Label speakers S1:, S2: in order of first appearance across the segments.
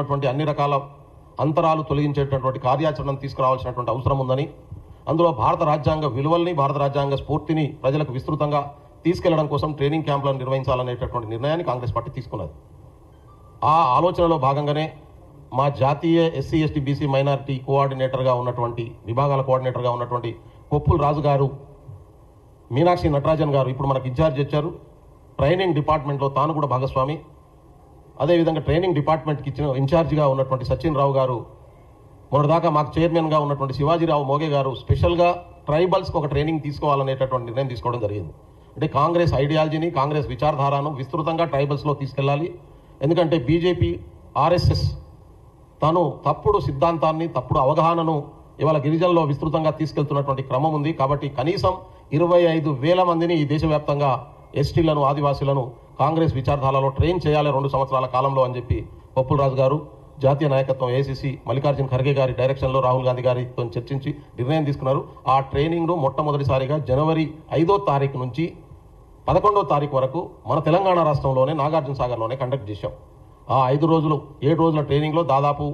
S1: ఉన్నటువంటి అన్ని రకాల అంతరాలు తొలగించేటటువంటి కార్యాచరణను తీసుకురావాల్సినటువంటి అవసరం ఉందని, అందులో భారత రాజ్యాంగ విలువల్ని, భారత రాజ్యాంగ స్ఫూర్తిని ప్రజలకు విస్తృతంగా తీసుకెళ్లడం కోసం ట్రైనింగ్ క్యాంపులను నిర్వహించాలనేటటువంటి నిర్ణయాన్ని కాంగ్రెస్ పార్టీ తీసుకున్నది. ఆ ఆలోచనలో భాగంగానే మా జాతీయ ఎస్సీ ఎస్టీ బీసీ మైనారిటీ కోఆర్డినేటర్గా ఉన్నటువంటి విభాగాల కోఆర్డినేటర్గా ఉన్నటువంటి కొప్పుల రాజు గారు, మీనాక్షి నటరాజన్ గారు ఇప్పుడు మనకు ఇన్ఛార్జ్ ఇచ్చారు. ట్రైనింగ్ డిపార్ట్మెంట్లో తాను కూడా భాగస్వామి. అదేవిధంగా ట్రైనింగ్ డిపార్ట్మెంట్కి ఇచ్చిన ఇన్ఛార్జిగా ఉన్నటువంటి సచిన్ రావు గారు, మొన్నటిదాకా మాకు చైర్మన్గా ఉన్నటువంటి శివాజీరావు మోగే గారు స్పెషల్గా ట్రైబల్స్కి ఒక ట్రైనింగ్ తీసుకోవాలనేటటువంటి నిర్ణయం తీసుకోవడం జరిగింది. అంటే కాంగ్రెస్ ఐడియాలజీని, కాంగ్రెస్ విచారధారను విస్తృతంగా ట్రైబల్స్లో తీసుకెళ్ళాలి. ఎందుకంటే బీజేపీ, ఆర్ఎస్ఎస్ తాను తప్పుడు సిద్ధాంతాన్ని, తప్పుడు అవగాహనను ఇవాళ గిరిజనుల్లో విస్తృతంగా తీసుకెళ్తున్నటువంటి క్రమం ఉంది. కాబట్టి కనీసం 25,000 మందిని ఈ దేశవ్యాప్తంగా ఎస్టీలను, ఆదివాసీలను కాంగ్రెస్ విచారధారలో ట్రైన్ చేయాలి 2 సంవత్సరాల కాలంలో అని చెప్పి కొప్పుల రాజు గారు, జాతీయ నాయకత్వం ఏఐసీసీ మల్లికార్జున ఖర్గే గారి డైరెక్షన్లో రాహుల్ గాంధీ గారితో చర్చించి నిర్ణయం తీసుకున్నారు. ఆ ట్రైనింగ్ను మొట్టమొదటిసారిగా జనవరి 5వ తారీఖు నుంచి 11వ తారీఖు వరకు మన తెలంగాణ రాష్ట్రంలోనే నాగార్జున సాగర్లోనే కండక్ట్ చేశాం. ఆ 5 రోజులు 7 రోజుల ట్రైనింగ్లో దాదాపు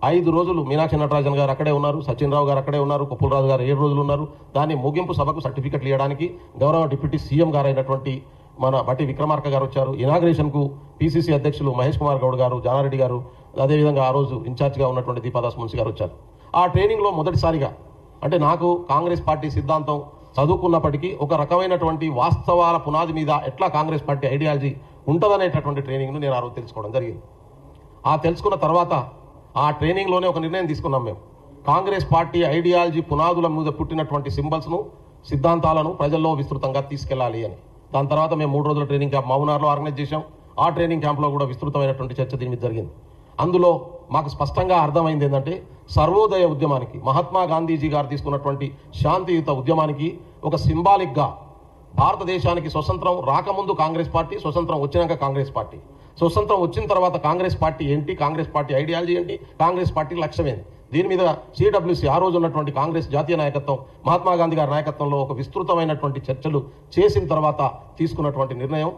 S1: 5 రోజులు మీనాక్షి నటరాజన్ గారు అక్కడే ఉన్నారు, సచిన్ రావు గారు అక్కడే ఉన్నారు, కొప్పుల రాజు గారు 7 రోజులు ఉన్నారు. దాన్ని ముగింపు సభకు సర్టిఫికెట్లు ఇవ్వడానికి గౌరవ డిప్యూటీ సీఎం గారు అయినటువంటి మన బట్టి విక్రమార్క గారు వచ్చారు. ఇనాగ్రేషన్కు పీసీసీ అధ్యక్షులు మహేష్ కుమార్ గౌడ్ గారు, జానారెడ్డి గారు, అదేవిధంగా ఆ రోజు ఇన్ఛార్జ్గా ఉన్నటువంటి దీపాదాస్ మున్సి గారు వచ్చారు. ఆ ట్రైనింగ్లో మొదటిసారిగా, అంటే నాకు కాంగ్రెస్ పార్టీ సిద్ధాంతం చదువుకున్నప్పటికీ ఒక రకమైనటువంటి వాస్తవాల పునాది మీద ఎట్లా కాంగ్రెస్ పార్టీ ఐడియాలజీ ఉంటుందనేటటువంటి ట్రైనింగ్ను నేను ఆ రోజు తెలుసుకోవడం జరిగింది. ఆ తెలుసుకున్న తర్వాత ఆ ట్రైనింగ్లోనే ఒక నిర్ణయం తీసుకున్నాం. మేము కాంగ్రెస్ పార్టీ ఐడియాలజీ పునాదుల మీద పుట్టినటువంటి సింబల్స్ను, సిద్ధాంతాలను ప్రజల్లో విస్తృతంగా తీసుకెళ్లాలి అని. దాని తర్వాత మేము 3 రోజుల ట్రైనింగ్ క్యాంప్ మౌనార్లో ఆర్గనైజ్ చేశాం. ఆ ట్రైనింగ్ క్యాంప్లో కూడా విస్తృతమైనటువంటి చర్చ దీని మీద జరిగింది. అందులో మాకు స్పష్టంగా అర్థమైంది ఏంటంటే, సర్వోదయ ఉద్యమానికి, మహాత్మా గాంధీజీ గారు తీసుకున్నటువంటి శాంతియుత ఉద్యమానికి ఒక సింబాలిక్గా భారతదేశానికి స్వతంత్రం రాకముందు కాంగ్రెస్ పార్టీ, స్వతంత్రం వచ్చినాక కాంగ్రెస్ పార్టీ, స్వతంత్రం వచ్చిన తర్వాత కాంగ్రెస్ పార్టీ ఏంటి, కాంగ్రెస్ పార్టీ ఐడియాలజీ ఏంటి, కాంగ్రెస్ పార్టీ లక్ష్యం ఏంటి, దీని మీద సిడబ్ల్యూసీ ఆ రోజు ఉన్నటువంటి కాంగ్రెస్ జాతీయ నాయకత్వం మహాత్మా గాంధీ గారి నాయకత్వంలో ఒక విస్తృతమైనటువంటి చర్చలు చేసిన తర్వాత తీసుకున్నటువంటి నిర్ణయం,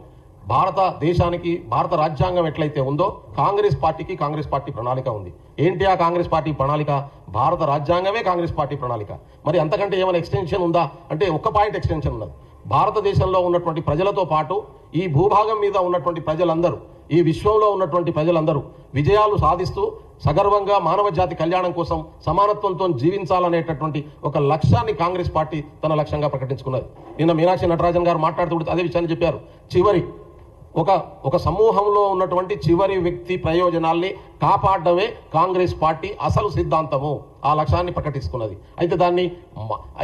S1: భారతదేశానికి భారత రాజ్యాంగం ఎట్లయితే ఉందో కాంగ్రెస్ పార్టీకి కాంగ్రెస్ పార్టీ ప్రణాళిక ఉంది. ఏంటి ఆ కాంగ్రెస్ పార్టీ ప్రణాళిక? భారత రాజ్యాంగమే కాంగ్రెస్ పార్టీ ప్రణాళిక. మరి అంతకంటే ఏమైనా ఎక్స్టెన్షన్ ఉందా అంటే ఒక్క పాయింట్ ఎక్స్టెన్షన్ ఉన్నది. భారతదేశంలో ఉన్నటువంటి ప్రజలతో పాటు ఈ భూభాగం మీద ఉన్నటువంటి ప్రజలందరూ, ఈ విశ్వంలో ఉన్నటువంటి ప్రజలందరూ విజయాలు సాధిస్తూ సగర్వంగా మానవ జాతి కళ్యాణం కోసం సమానత్వంతో జీవించాలనేటటువంటి ఒక లక్ష్యాన్ని కాంగ్రెస్ పార్టీ తన లక్ష్యంగా ప్రకటించుకున్నది. నిన్న మీనాక్షి నటరాజన్ గారు మాట్లాడుతూ అదే విషయాన్ని చెప్పారు. చివరి ఒక సమూహంలో ఉన్నటువంటి చివరి వ్యక్తి ప్రయోజనాల్ని కాపాడడమే కాంగ్రెస్ పార్టీ అసలు సిద్ధాంతము. ఆ లక్ష్యాన్ని ప్రకటిస్తున్నది. అయితే దాన్ని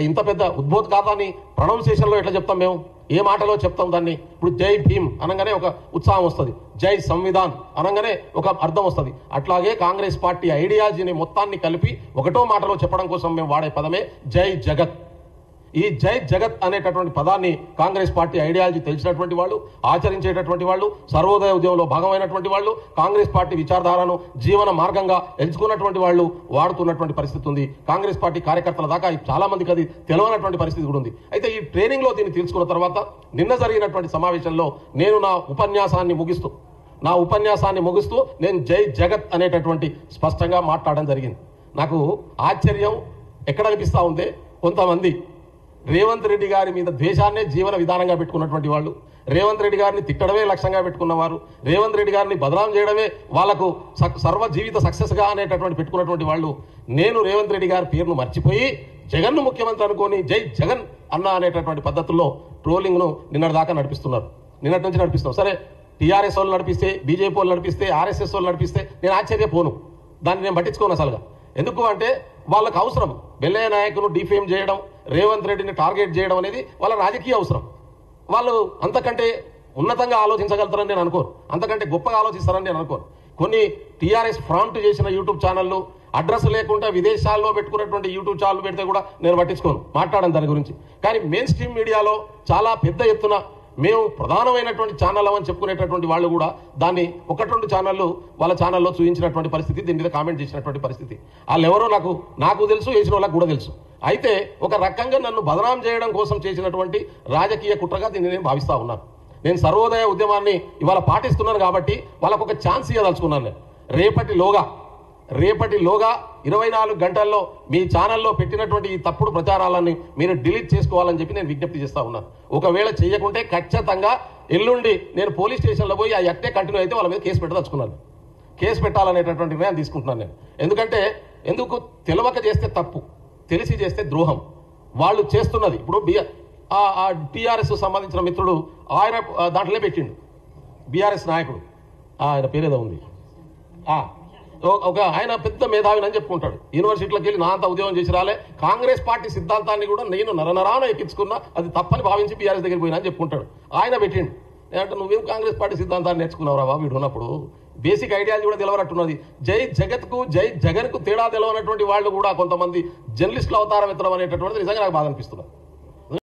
S1: ఇంత పెద్ద ఉద్బోధకాన్ని ప్రొనౌన్సియేషన్లో ఎట్లా చెప్తాం? మేము ఏ మాటలో చెప్తాం దాన్ని? ఇప్పుడు జై భీమ్ అనగానే ఒక ఉత్సాహం వస్తుంది, జై సంవిధాన్ అనగానే ఒక అర్థం వస్తుంది. అట్లాగే కాంగ్రెస్ పార్టీ ఐడియాలజీని మొత్తాన్ని కలిపి ఒకటో మాటలో చెప్పడం కోసం మేము వాడే పదమే జై జగత్. ఈ జై జగత్ అనేటటువంటి పదాన్ని కాంగ్రెస్ పార్టీ ఐడియాలజీ తెలిసినటువంటి వాళ్ళు, ఆచరించేటటువంటి వాళ్ళు, సర్వోదయ ఉద్యమంలో భాగమైనటువంటి వాళ్ళు, కాంగ్రెస్ పార్టీ విచారధారను జీవన మార్గంగా ఎంచుకున్నటువంటి వాళ్ళు వాడుతున్నటువంటి పరిస్థితి ఉంది. కాంగ్రెస్ పార్టీ కార్యకర్తల దాకా చాలా మందికి అది తెలియనటువంటి పరిస్థితి కూడా ఉంది. అయితే ఈ ట్రైనింగ్లో దీన్ని తెలుసుకున్న తర్వాత నిన్న జరిగినటువంటి సమావేశంలో నేను నా ఉపన్యాసాన్ని ముగిస్తూ నేను జై జగత్ అనేటటువంటి స్పష్టంగా మాట్లాడడం జరిగింది. నాకు ఆశ్చర్యం ఎక్కడ అనిపిస్తూ ఉంటే, కొంతమంది రేవంత్ రెడ్డి గారి మీద ద్వేషాన్నే జీవన విధానంగా పెట్టుకున్నటువంటి వాళ్ళు, రేవంత్ రెడ్డి గారిని తిట్టడమే లక్ష్యంగా పెట్టుకున్నవారు, రేవంత్ రెడ్డి గారిని బదనాం చేయడమే వాళ్ళకు సర్వ జీవిత సక్సెస్గా అనేటటువంటి పెట్టుకున్నటువంటి వాళ్ళు, నేను రేవంత్ రెడ్డి గారి పేరును మర్చిపోయి జగన్ను ముఖ్యమంత్రి అనుకొని జై జగన్ అన్న అనేటటువంటి పద్ధతుల్లో ట్రోలింగ్ను నిన్నటి దాకా నడిపిస్తున్నారు. నిన్నటి నుంచి నడిపిస్తున్నాం. సరే, టీఆర్ఎస్ వాళ్ళు నడిపిస్తే, బీజేపీ వాళ్ళు నడిపిస్తే, ఆర్ఎస్ఎస్ వాళ్ళు నడిపిస్తే నేను ఆశ్చర్యపోను. దాన్ని నేను పట్టించుకోను అసలుగా. ఎందుకు అంటే వాళ్ళకు అవసరం. బెల్లయ్య నాయకును డిఫేమ్ చేయడం, రేవంత్ రెడ్డిని టార్గెట్ చేయడం అనేది వాళ్ళ రాజకీయ అవసరం. వాళ్ళు అంతకంటే ఉన్నతంగా ఆలోచించగలుగుతారని నేను అనుకోను, అంతకంటే గొప్పగా ఆలోచిస్తారని నేను అనుకోను. కొన్ని టీఆర్ఎస్ ఫ్రాంట్ చేసిన యూట్యూబ్ ఛానళ్ళు, అడ్రస్ లేకుండా విదేశాల్లో పెట్టుకున్నటువంటి యూట్యూబ్ ఛానల్ పెడితే కూడా నేను పట్టించుకోను, మాట్లాడను దాని గురించి. కానీ మెయిన్ స్ట్రీమ్ మీడియాలో చాలా పెద్ద ఎత్తున మేము ప్రధానమైనటువంటి ఛానల్ అని చెప్పుకునేటటువంటి వాళ్ళు కూడా దాన్ని 1-2 ఛానళ్ళు వాళ్ళ ఛానల్లో చూపించినటువంటి పరిస్థితి, దీని మీద కామెంట్ చేసినటువంటి పరిస్థితి. వాళ్ళు ఎవరో నాకు తెలుసు, వేసిన వాళ్ళకి కూడా తెలుసు. అయితే ఒక రకంగా నన్ను బదనాం చేయడం కోసం చేసినటువంటి రాజకీయ కుట్రగా దీన్ని నేను భావిస్తూ ఉన్నాను. నేను సర్వోదయ ఉద్యమాన్ని ఇవాళ పాటిస్తున్నాను కాబట్టి వాళ్ళకు ఒక ఛాన్స్ ఇవ్వదలుచుకున్నాను. నేను రేపటిలోగా 24 గంటల్లో మీ ఛానల్లో పెట్టినటువంటి ఈ తప్పుడు ప్రచారాలన్నీ మీరు డిలీట్ చేసుకోవాలని చెప్పి నేను విజ్ఞప్తి చేస్తా ఉన్నాను. ఒకవేళ చేయకుంటే ఖచ్చితంగా ఎల్లుండి నేను పోలీస్ స్టేషన్లో పోయి ఆ అట్టే కంటిన్యూ అయితే వాళ్ళ మీద కేసు పెట్టదలుచుకున్నాను. కేసు పెట్టాలనేటటువంటి నిర్ణయం తీసుకుంటున్నాను నేను. ఎందుకు తెలవక చేస్తే తప్పు, తెలిసి చేస్తే ద్రోహం. వాళ్ళు చేస్తున్నది ఇప్పుడు టీఆర్ఎస్ సంబంధించిన మిత్రుడు ఆయన దాంట్లోనే పెట్టిండు. బీఆర్ఎస్ నాయకుడు ఆయన పేరేదో ఉంది, ఒక ఆయన పెద్ద మేధావిని అని చెప్పుకుంటాడు. యూనివర్సిటీలోకి వెళ్ళి నా అంత ఉద్యోగం చేసి రాలే, కాంగ్రెస్ పార్టీ సిద్ధాంతాన్ని కూడా నేను నరనరాన ఎక్కించుకున్నా, అది తప్పని భావించి బీఆర్ఎస్ దగ్గర పోయినా అని చెప్పుకుంటాడు. ఆయన పెట్టిండు. అంటే నువ్వేం కాంగ్రెస్ పార్టీ సిద్ధాంతాన్ని నేర్చుకున్నావురా బాబు వీడు ఉన్నప్పుడు? బేసిక్ ఐడియాలజీ కూడా తెలవనట్టున్నది. జై జగత్కు జై జగన్కు తేడా తెలవనటువంటి వాళ్ళు కూడా కొంతమంది జర్నలిస్టులు అవతారం ఎత్తడం అనేటటువంటిది నిజంగా నాకు బాధ అనిపిస్తున్నారు.